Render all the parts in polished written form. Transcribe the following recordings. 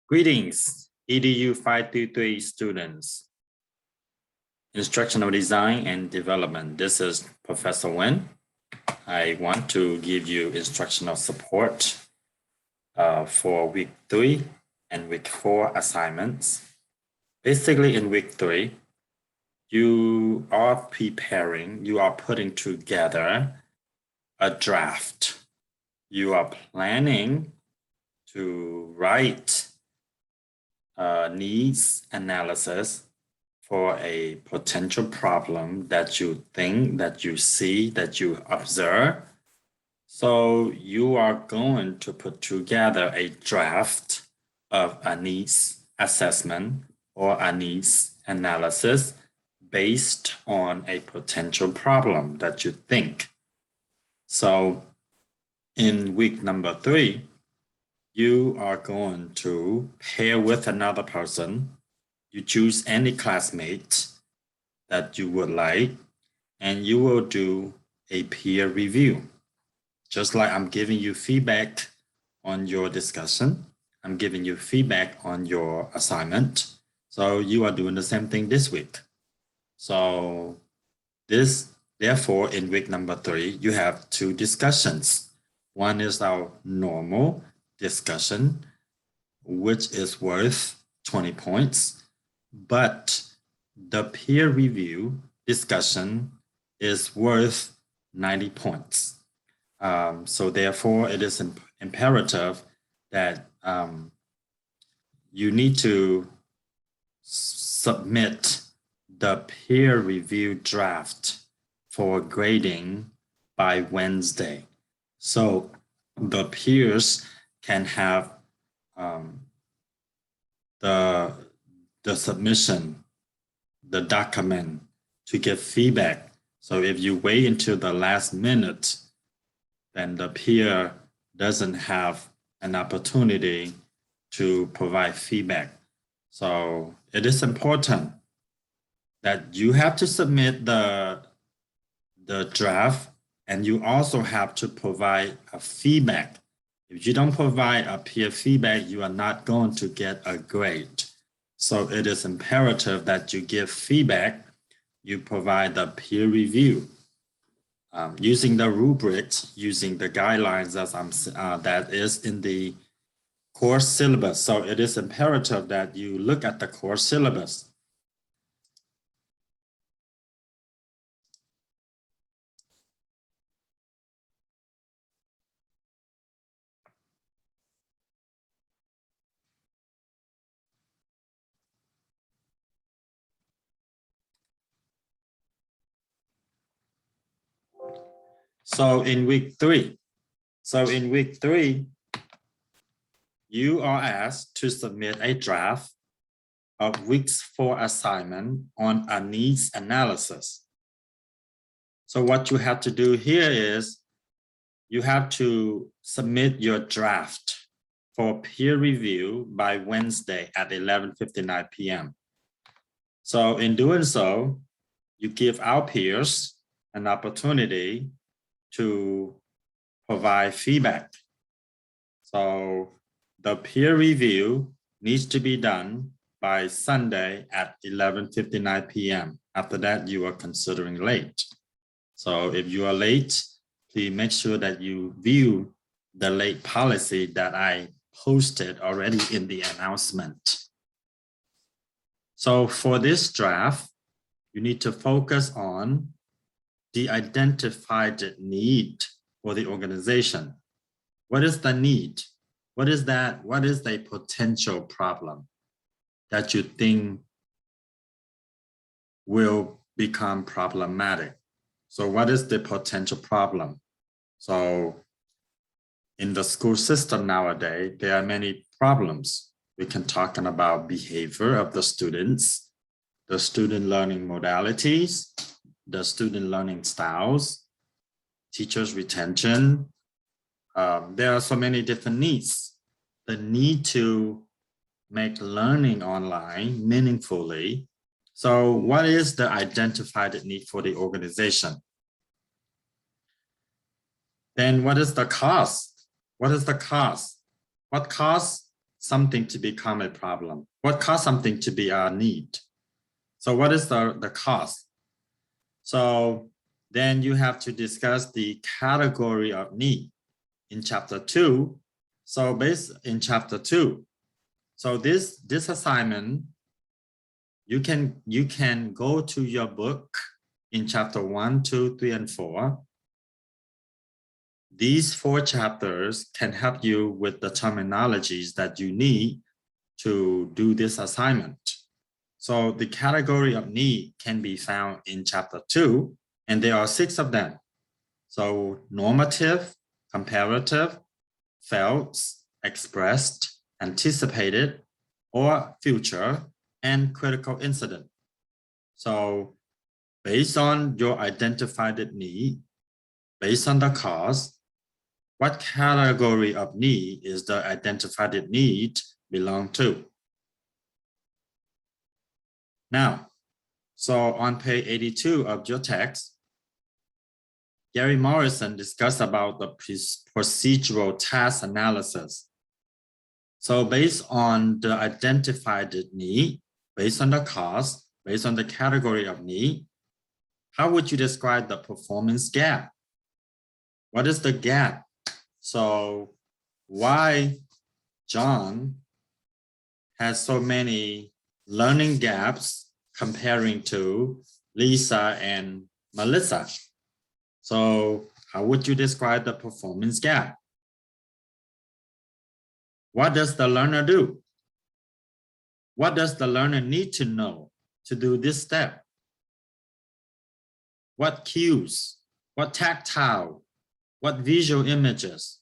Greetings, EDU 523 students. Instructional Design and Development. This is Professor Nguyen. I want to give you instructional support for week 3 and week 4 assignments. Basically, in week 3, you are putting together a draft. You are planning to write needs analysis for a potential problem that you think, that you see, that you observe. So you are going to put together a draft of a needs assessment or a needs analysis based on a potential problem that you think. So in week number 3, you are going to pair with another person. You choose any classmate that you would like, and you will do a peer review. Just like I'm giving you feedback on your discussion, I'm giving you feedback on your assignment. So you are doing the same thing this week. So therefore, in week number 3, you have 2 discussions. One is our normal discussion, which is worth 20 points, but the peer review discussion is worth 90 points. So therefore, it is imperative that you need to submit the peer review draft for grading by Wednesday. So the peers can have the submission, the document to give feedback. So if you wait until the last minute, then the peer doesn't have an opportunity to provide feedback. So it is important that you have to submit the draft, and you also have to provide a feedback. If you don't provide a peer feedback, you are not going to get a grade. So it is imperative that you give feedback, you provide the peer review. Using the rubrics, using the guidelines that is in the course syllabus. So it is imperative that you look at the course syllabus. So in week 3, you are asked to submit a draft of weeks 4 assignment on a needs analysis. So what you have to do here is you have to submit your draft for peer review by Wednesday at 11:59 p.m. So in doing so, you give our peers an opportunity to provide feedback. So the peer review needs to be done by Sunday at 11:59 p.m. After that, you are considering late. So if you are late, please make sure that you view the late policy that I posted already in the announcement. So for this draft, you need to focus on the identified need for the organization. What is the need? What is that? What is the potential problem that you think will become problematic? So what is the potential problem? So in the school system nowadays, there are many problems. We can talk about behavior of the students, the student learning modalities, the student learning styles, teachers' retention. There are so many different needs. The need to make learning online meaningfully. So what is the identified need for the organization? Then what is the cost? What is the cost? What costs something to become a problem? What caused something to be a need? So what is the cause? So then you have to discuss the category of need in chapter 2. So based in chapter 2, so this assignment, you can go to your book in chapter 1, 2, 3, and 4. These 4 chapters can help you with the terminologies that you need to do this assignment. So the category of need can be found in chapter 2, and there are 6 of them. So normative, comparative, felt, expressed, anticipated, or future, and critical incident. So based on your identified need, based on the cause, what category of need is the identified need belong to? Now, so on page 82 of your text, Gary Morrison discussed about the procedural task analysis. So based on the identified need, based on the cause, based on the category of need, how would you describe the performance gap? What is the gap? So why John has so many learning gaps comparing to Lisa and Melissa? So how would you describe the performance gap? What does the learner do? What does the learner need to know to do this step? What cues, what tactile, what visual images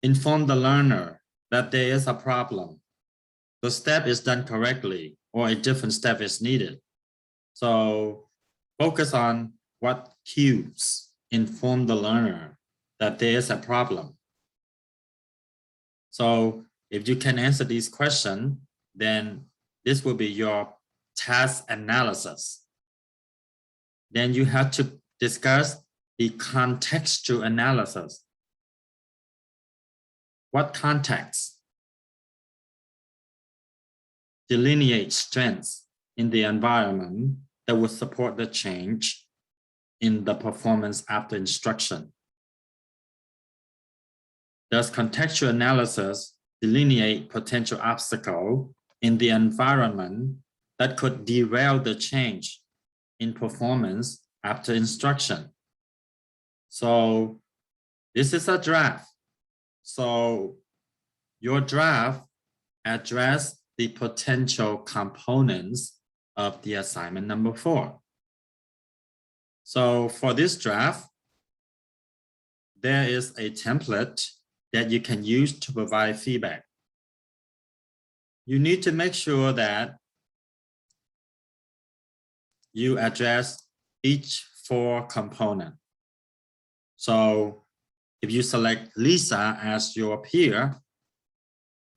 inform the learner that there is a problem? The step is done correctly or a different step is needed. So focus on what cues inform the learner that there is a problem. So if you can answer these questions, then this will be your task analysis. Then you have to discuss the contextual analysis. What context delineates strengths in the environment that will support the change in the performance after instruction? Does contextual analysis delineate potential obstacles in the environment that could derail the change in performance after instruction? So this is a draft. So your draft addresses the potential components of the assignment number 4. So for this draft, there is a template that you can use to provide feedback. You need to make sure that you address each 4 components. So if you select Lisa as your peer,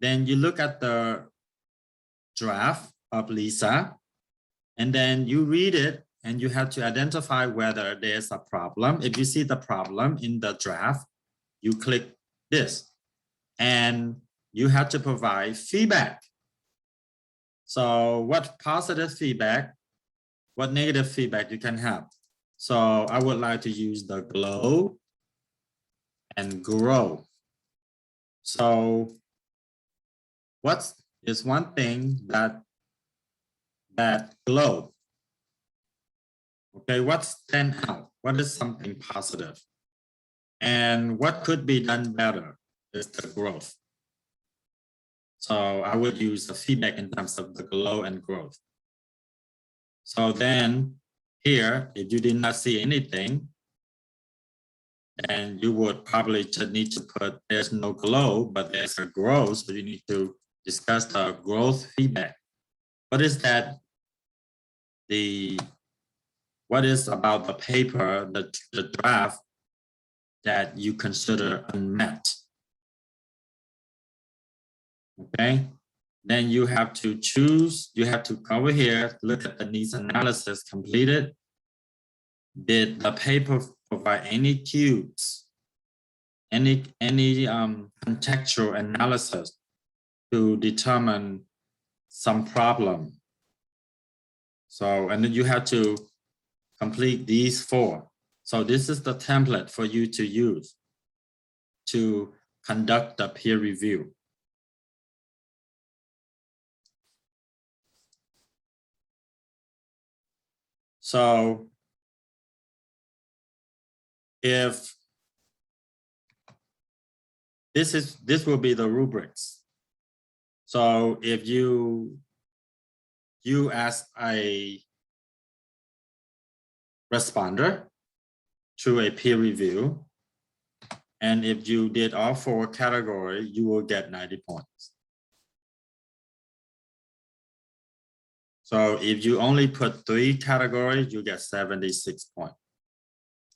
then you look at the draft of Lisa, and then you read it, and you have to identify whether there's a problem. If you see the problem in the draft, you click this, and you have to provide feedback. So what positive feedback, what negative feedback you can have? So I would like to use the glow and grow. So what is one thing that glow? Okay, what stands out? What is something positive? And what could be done better is the growth. So I would use the feedback in terms of the glow and growth. So then here, if you did not see anything, then you would probably just need to put there's no glow, but there's a growth. So you need to discuss the growth feedback. What is that? What is about the paper, the draft that you consider unmet? Okay, then you have to choose, you have to go over here, look at the needs analysis completed. Did the paper provide any cues, any contextual analysis to determine some problem. So, and then you have to complete these 4. So this is the template for you to use to conduct the peer review. So if this will be the rubrics. So if you as a responder to a peer review, and if you did all 4 categories, you will get 90 points. So if you only put 3 categories, you get 76 points.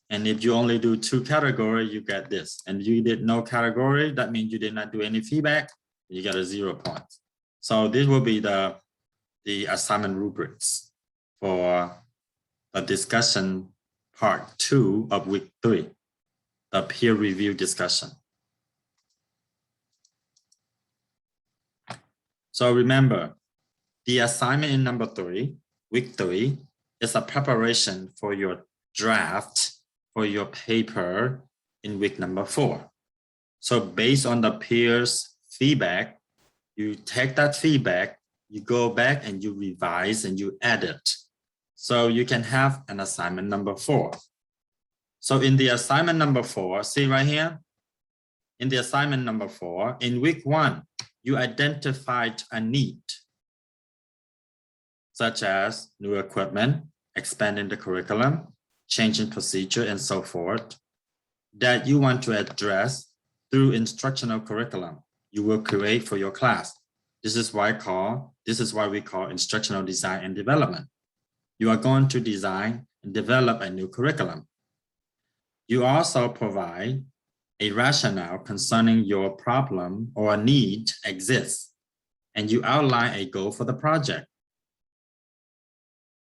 And if you only do 2 categories, you get this. And if you did no category, that means you did not do any feedback, you get a 0 points. So this will be the assignment rubrics for the discussion part 2 of week 3, the peer review discussion. So remember, the assignment in number 3, week 3, is a preparation for your draft for your paper in week number 4. So based on the peers' feedback, you take that feedback, you go back and you revise and you edit. So you can have an assignment number 4. So in the assignment number 4, see right here? In the assignment number 4, in week 1, you identified a need, such as new equipment, expanding the curriculum, changing procedure, and so forth, that you want to address through instructional curriculum you will create for your class. This is why we call instructional design and development. You are going to design and develop a new curriculum. You also provide a rationale concerning your problem or a need exists, and you outline a goal for the project.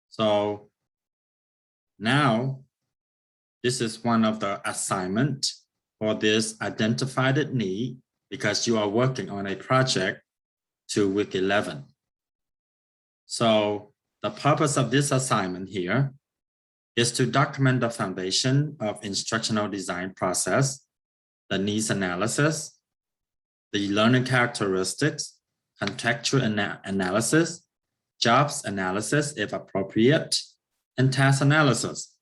So now, this is one of the assignment for this identified need because you are working on a project to week 11. So the purpose of this assignment here is to document the foundation of instructional design process, the needs analysis, the learning characteristics, contextual analysis, jobs analysis if appropriate, and task analysis.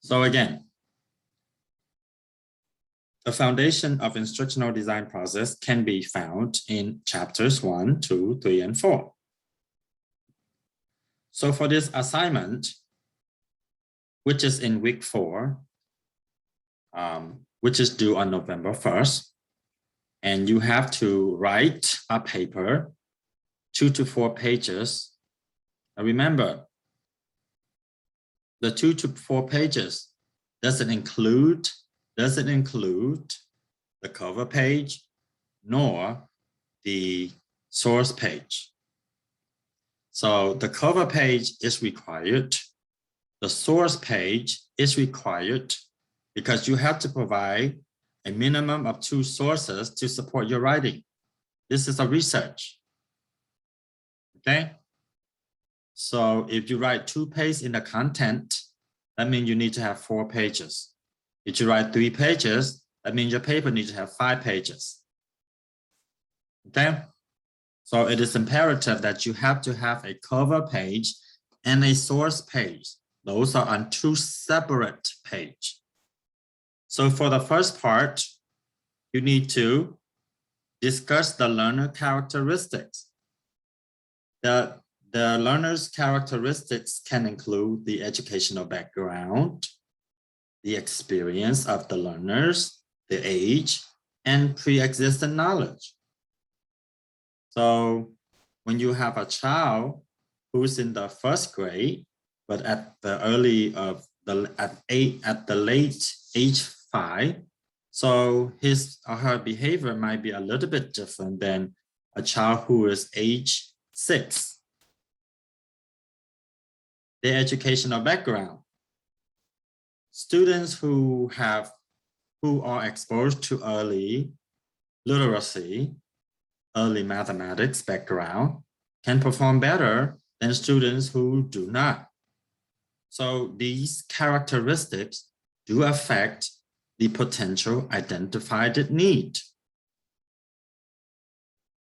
So again, the foundation of instructional design process can be found in chapters 1, 2, 3, and 4. So for this assignment, which is in week 4, which is due on November 1st, and you have to write a paper, 2 to 4 pages. Now remember, the 2 to 4 pages doesn't include the cover page nor the source page. So the cover page is required. The source page is required because you have to provide a minimum of 2 sources to support your writing. This is a research. Okay? So if you write 2 pages in the content, that means you need to have 4 pages. If you write 3 pages, that means your paper needs to have 5 pages. Okay? So it is imperative that you have to have a cover page and a source page. Those are on 2 separate pages. So for the first part, you need to discuss the learner characteristics. The learner's characteristics can include the educational background, the experience of the learners, the age, and pre-existing knowledge. So when you have a child who's in the 1st grade, but at the late age 5, so his or her behavior might be a little bit different than a child who is age 6. Their educational background. Students who are exposed to early literacy, early mathematics background can perform better than students who do not. So these characteristics do affect the potential identified need.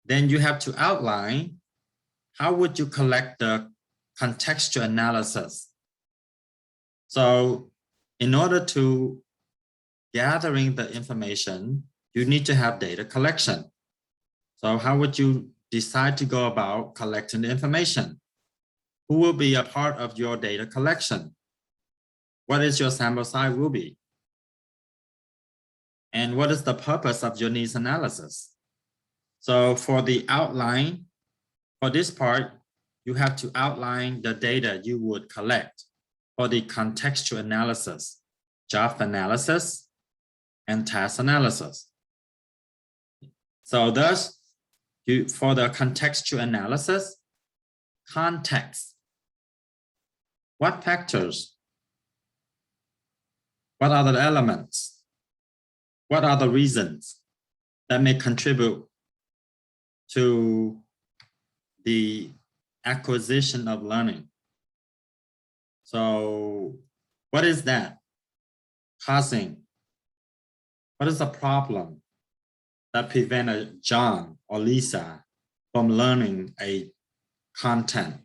Then you have to outline how would you collect the contextual analysis. So in order to gathering the information, you need to have data collection. So how would you decide to go about collecting the information? Who will be a part of your data collection? What is your sample size will be? And what is the purpose of your needs analysis? So for the outline, for this part, you have to outline the data you would collect for the contextual analysis, job analysis, and task analysis. So thus, for the contextual analysis, context. What factors? What are the elements? What are the reasons that may contribute to the acquisition of learning? So what is that causing? What is the problem that prevented John or Lisa from learning a content,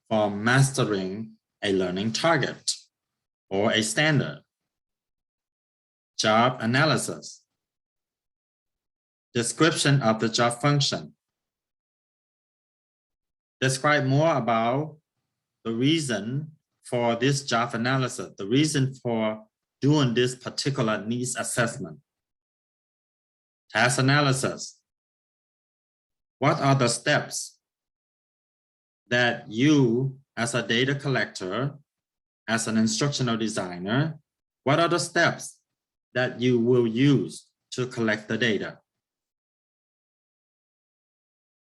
from mastering a learning target or a standard? Job analysis. Description of the job function. Describe more about the reason for this job analysis, the reason for doing this particular needs assessment. Task analysis. What are the steps that you, as a data collector, as an instructional designer, what are the steps that you will use to collect the data?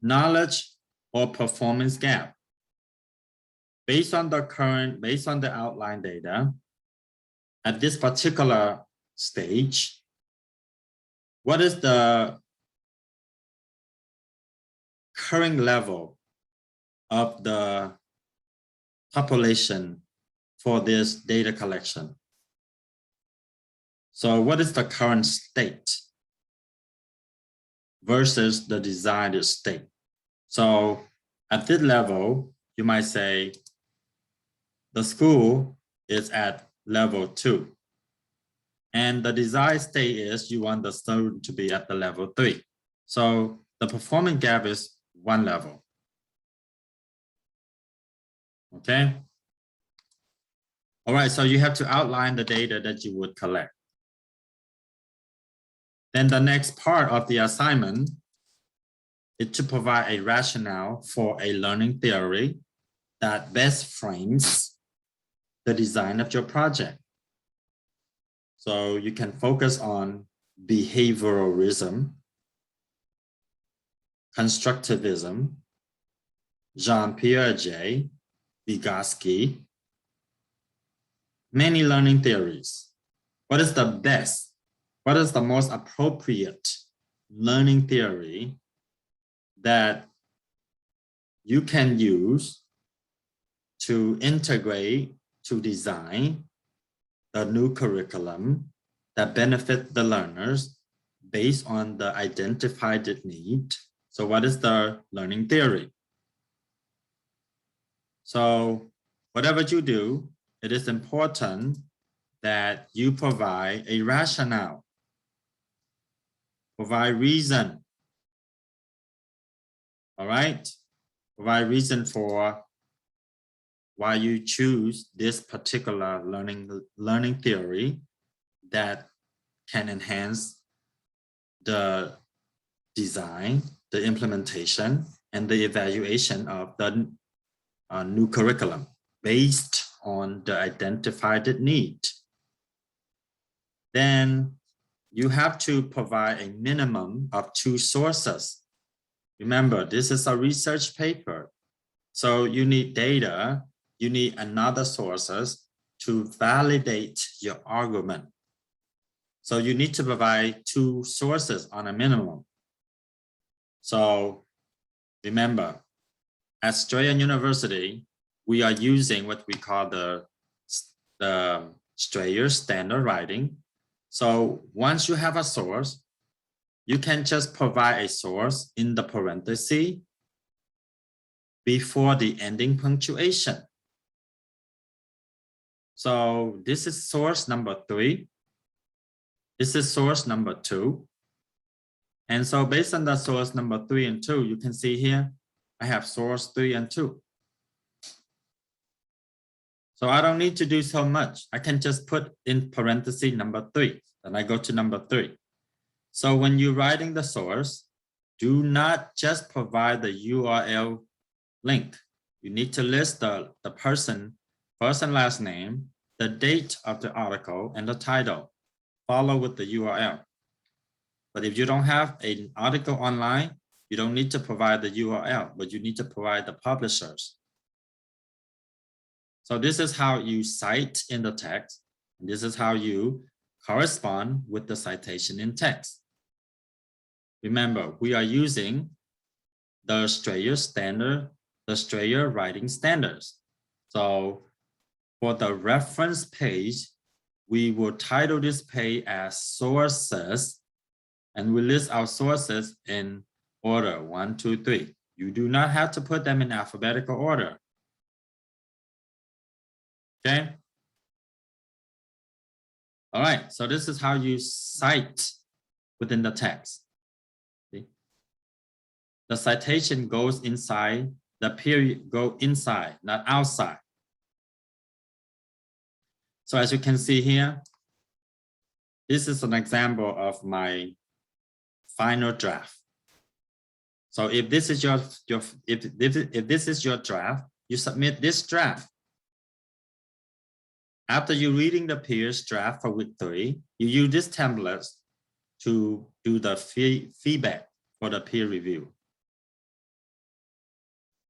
Knowledge or performance gap. Based on the outline data, at this particular stage, what is the current level of the population for this data collection? So what is the current state versus the desired state? So at this level, you might say the school is at level 2. And the desired state is you want the student to be at the level 3. So the performance gap is 1 level. Okay. All right, so you have to outline the data that you would collect. Then the next part of the assignment is to provide a rationale for a learning theory that best frames the design of your project. So you can focus on behavioralism, constructivism, Jean Piaget, Vygotsky, many learning theories. What is the best? What is the most appropriate learning theory that you can use to integrate, to design the new curriculum that benefit the learners based on the identified need? So what is the learning theory? So whatever you do, it is important that you provide a rationale, provide reason, all right? Provide reason for why you choose this particular learning theory that can enhance the design, the implementation, and the evaluation of the new curriculum based on the identified need. Then you have to provide a minimum of 2 sources. Remember, this is a research paper. So you need data, you need another sources to validate your argument. So you need to provide 2 sources on a minimum. So remember, at Strayer University, we are using what we call the Strayer standard writing. So once you have a source, you can just provide a source in the parenthesis before the ending punctuation. So this is source number 3. This is source number 2. And so based on the source number 3 and 2, you can see here, I have source 3 and 2. So I don't need to do so much. I can just put in parenthesis number 3. Then I go to number 3. So when you're writing the source, do not just provide the URL link. You need to list the person, first and last name, the date of the article, and the title. Follow with the URL. But if you don't have an article online, you don't need to provide the URL, but you need to provide the publishers. So this is how you cite in the text. And this is how you correspond with the citation in text. Remember, we are using the Strayer standard, the Strayer writing standards. So for the reference page, we will title this page as sources, and we list our sources in order 1, 2, 3. You do not have to put them in alphabetical order. Okay. All right, so this is how you cite within the text. See? The citation goes inside, the period go inside, not outside. So as you can see here, this is an example of my final draft. So if this is if this is your draft, you submit this draft. After you reading the peers draft for week 3, you use this template to do the feedback for the peer review.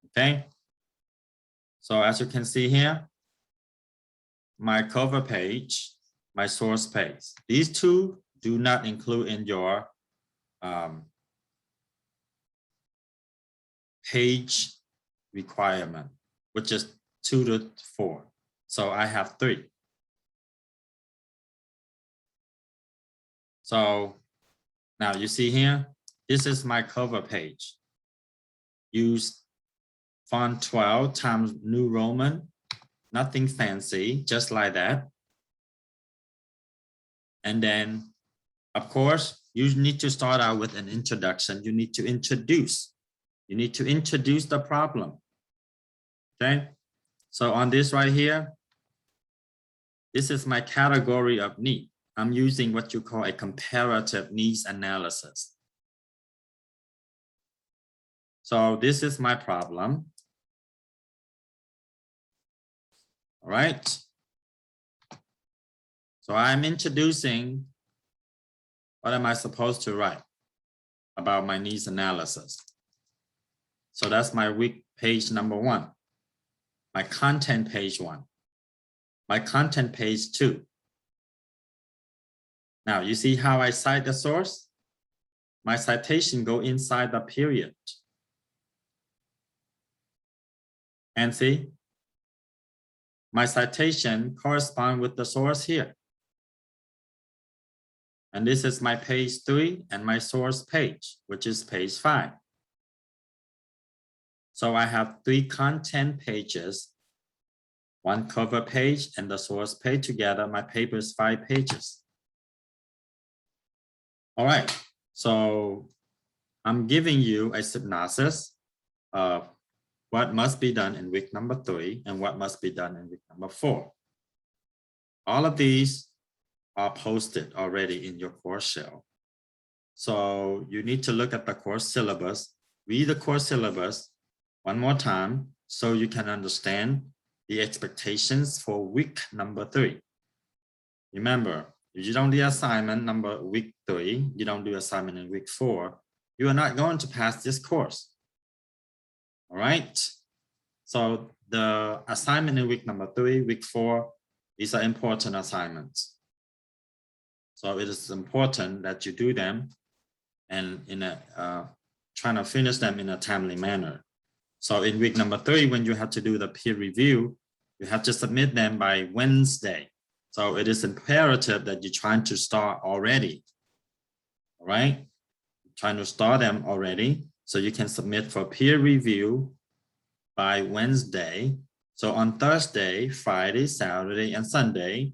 Okay. So as you can see here, my cover page, my source page. These two do not include in your page requirement, which is 2 to 4. So I have 3. So now you see here, this is my cover page. Use font 12 times New Roman, nothing fancy, just like that. And then, of course, you need to start out with an introduction. You need to introduce. You need to introduce the problem. Okay. So on this right here, this is my category of need. I'm using what you call a comparative needs analysis. So this is my problem. All right. So I'm introducing, what am I supposed to write about my needs analysis? So that's my week page number 1, my content page 1, my content page 2. Now you see how I cite the source? My citation go inside the period. And see, my citation correspond with the source here. And this is my page 3 and my source page, which is page 5. So I have 3 content pages, 1 cover page and the source page together. My paper is 5 pages. All right, so I'm giving you a synopsis of what must be done in week number 3 and what must be done in week number 4. All of these are posted already in your course shell. So you need to look at the course syllabus, read the course syllabus one more time so you can understand the expectations for week number 3. Remember, if you don't do assignment number week 3, you don't do assignment in week 4, you are not going to pass this course. All right. So the assignment in week number 3, week 4, these are important assignments. So it is important that you do them and in a trying to finish them in a timely manner. So in week number 3, when you have to do the peer review, you have to submit them by Wednesday. So it is imperative that you're trying to start already. All right, trying to start them already so you can submit for peer review by Wednesday. So on Thursday, Friday, Saturday, and Sunday,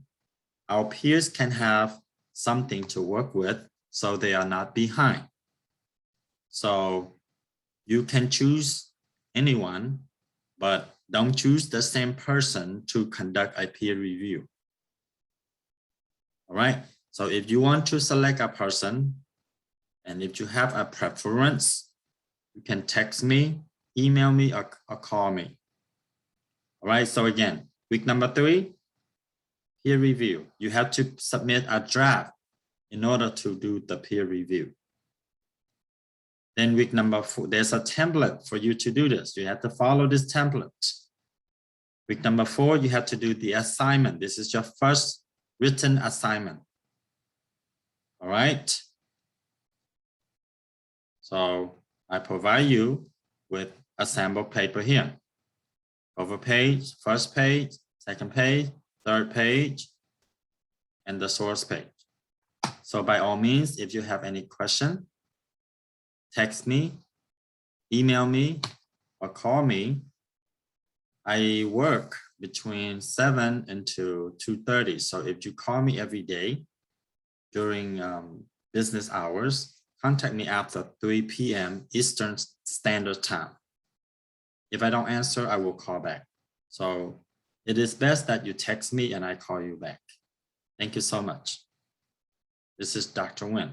our peers can have something to work with so they are not behind. So you can choose anyone, but don't choose the same person to conduct a peer review. All right, so if you want to select a person, and if you have a preference, you can text me, email me, or call me. All right, so again, week number 3, peer review. You have to submit a draft in order to do the peer review. Then week number 4, there's a template for you to do this. You have to follow this template. Week number 4, you have to do the assignment. This is your first written assignment. All right. So I provide you with a sample paper here. Cover page, first page, second page, third page, and the source page. So by all means, if you have any question, text me, email me, or call me. I work between 7 until 2:30. So if you call me every day during business hours, contact me after 3 p.m. Eastern Standard Time. If I don't answer, I will call back. So it is best that you text me and I call you back. Thank you so much. This is Dr. Nguyen.